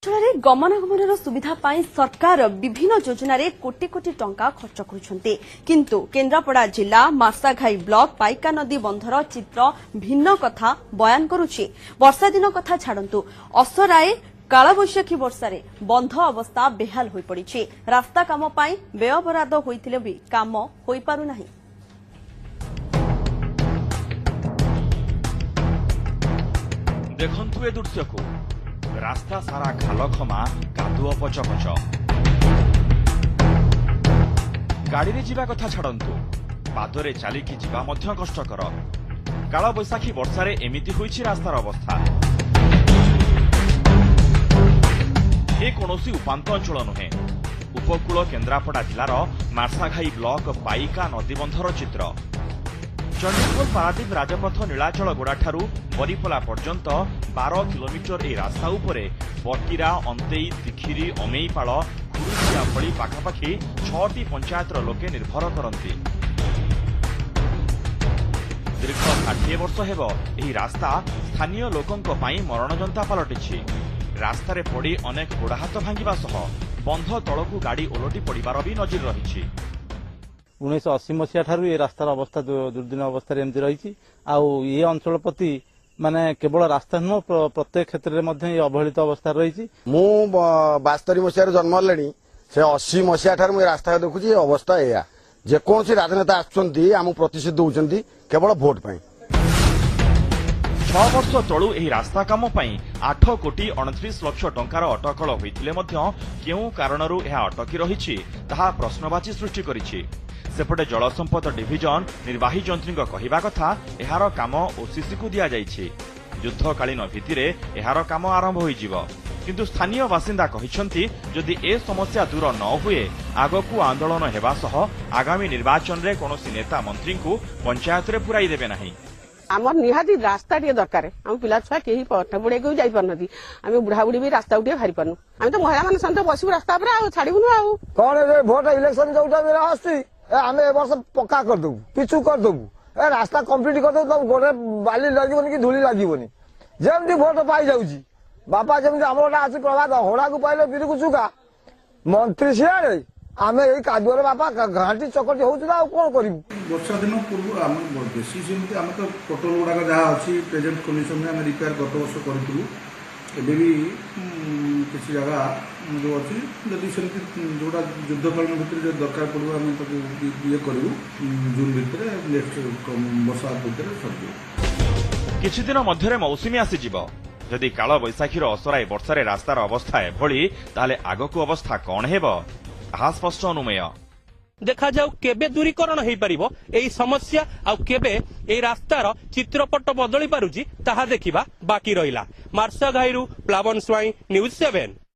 ଅଞ୍ଚଳରେ ଗମନାଗମନର ସୁବିଧା ପାଇଁ ସରକାର ବିଭିନ୍ନ ଯୋଜନାରେ କୋଟି କୋଟି ଟଙ୍କା ଖର୍ଚ୍ଚ କରୁଛନ୍ତି କିନ୍ତୁ କେନ୍ଦ୍ରାପଡ଼ା ଜିଲ୍ଲା ମାର୍ଶାଘାଇ ବ୍ଲକ ପାଇକା ନଦୀ ବନ୍ଧର ଚିତ୍ର ଭିନ୍ନ କଥା ବୟାନ କରୁଛି। ବର୍ଷା ଦିନ କଥା ଛାଡନ୍ତୁ, ଅସରାଏ କାଳବୈଶାଖୀ ବର୍ଷାରେ ବନ୍ଧ ଅବସ୍ଥା ବେହାଲ ହୋଇପଡ଼ିଛି। ରାସ୍ତା କାମ ପାଇଁ ବ୍ୟୟବରାଦ ହୋଇଥିଲେ ବି କାମ ହୋଇପାରୁନାହିଁ। देखंतु ए दृश्यको रास्ता सारा खालखमा कादुଅ पचपच गाड़ी रे जीवा कथा छाड़ंतु पादरे चालिकी जीवा मध्य कष्टकर। काल बैशाखी वर्षारे एमिति होईछि रास्तार अवस्था। ए कोनोसी उपांत अंचल नुहे, उपकूल केन्द्रापड़ा जिलार मार्शाघाई ब्लॉक पाइका नदीबंधर चित्र। चंडीखोल पारादीप राजपथ नीलाचल गोड़ाठारू बरीपला पर्यंत 12 किलोमीटर ए रास्ता उपरे बटीरा अंतेई तिखिरी अमेईपाल खुरुसिया भली पाखापाखि 6टी पंचायतर लोके निर्भर करती। दीर्घ 60 वर्ष हेब एही रास्ता स्थानीय लोकंक पई मरणजंता पलटिछि। रास्तारे पड़ी अनेक गोड़ हाथ भांगिबा सह बंध तळकू गाड़ी ओलटी पड़िबार भी नजिर रहिछि। 1980 मसीहा ठारू ये रास्तार अवस्था दुर्दिन अवस्था एमती रही। ये अंचल प्रति माने केवल रास्ता नुह प्रत्येक क्षेत्र में अवहेलित अवस्था रही। मु 72 मसीह जन्म ले से 80 मसीहा ठारू रास्ता देखुची अवस्था या जेकोसी राजनेता आम प्रतिशत दौरान केवल भोट पाई। 6 वर्ष तलू एही रास्ता काम पई 8 कोटी 29 लाख टंकार अटकल होइतिले मध्य केउ कारणरू एहा अटकी रहिछि ताहा प्रश्नवाची सृष्टि करिछि। सेपटे जल संपद डिविजन निर्वाही जंत्रीक कहिबा कथा एहार काम ओसीसी को दिया जाइछि। युद्धकालीन भित्तिरे एहार काम आरंभ होइजिव, किंतु स्थानीय बासिंदा कहिसंती जदि ए समस्या दूर न हुए आगकू आंदोलन हेबा सह आगामी निर्वाचन रे कोनोसी नेता मंत्री को पंचायत रे पुराई देबे नाही। आमर निहाती रास्ता टे दरकार। आम पिला छुआ कहीं पठ बुड़े को जाई पारनती, आम बुढ़ा बुढ़ी भी रास्ता उठे भारी पारनु। आम तो महिला मान सहित बसबू रास्ता पर आ छाड़बुनु आ कौन भोट इलेक्शन जोटा मेरा आसी आम ए वर्ष पक्का करदेबू पिछु करदेबू ए रास्ता कंप्लीट करदेबू तब गोटे बाली लगनी कि धूली लगनी जमी भोट पाई जाऊँगी बापा जमी आमर आज प्रभात हड़ा को पाइले बिर को चुका मंत्री सियाड़े आम यही कादुअर बापा घाटी चकटी होता कौन कर वर्षा दिन पूर्व आम बेसी सेमती आम तो पोटल गुड़ाक जहाँ अच्छी प्रेजेंट कंडीशन में आम रिपेयर गत वर्ष करूँ एवं भी किसी जगह जो अच्छी जदि सेमती जोड़ा युद्धकालीन भितर दरकार पड़ो आम ये करूँ जून भितर नेक्स्ट वर्षा भितर सर किछि दिन मध्यरे मौसुमी आसीजिव। जदि काल बैशाखीर असराई वर्षारे रास्तार अवस्था एभली ताले आगकू अवस्था कौन हेब ताहा स्पष्ट अनुमेय। देखा जाऊ केबे दूरीकरण हो पारिबो एई समस्या आ केबे एई रास्तार चित्रपट बदली पारुची ताहा देखिबा बाकी रहिला। मार्शाघाईरू प्लावन स्वाई, न्यूज 7।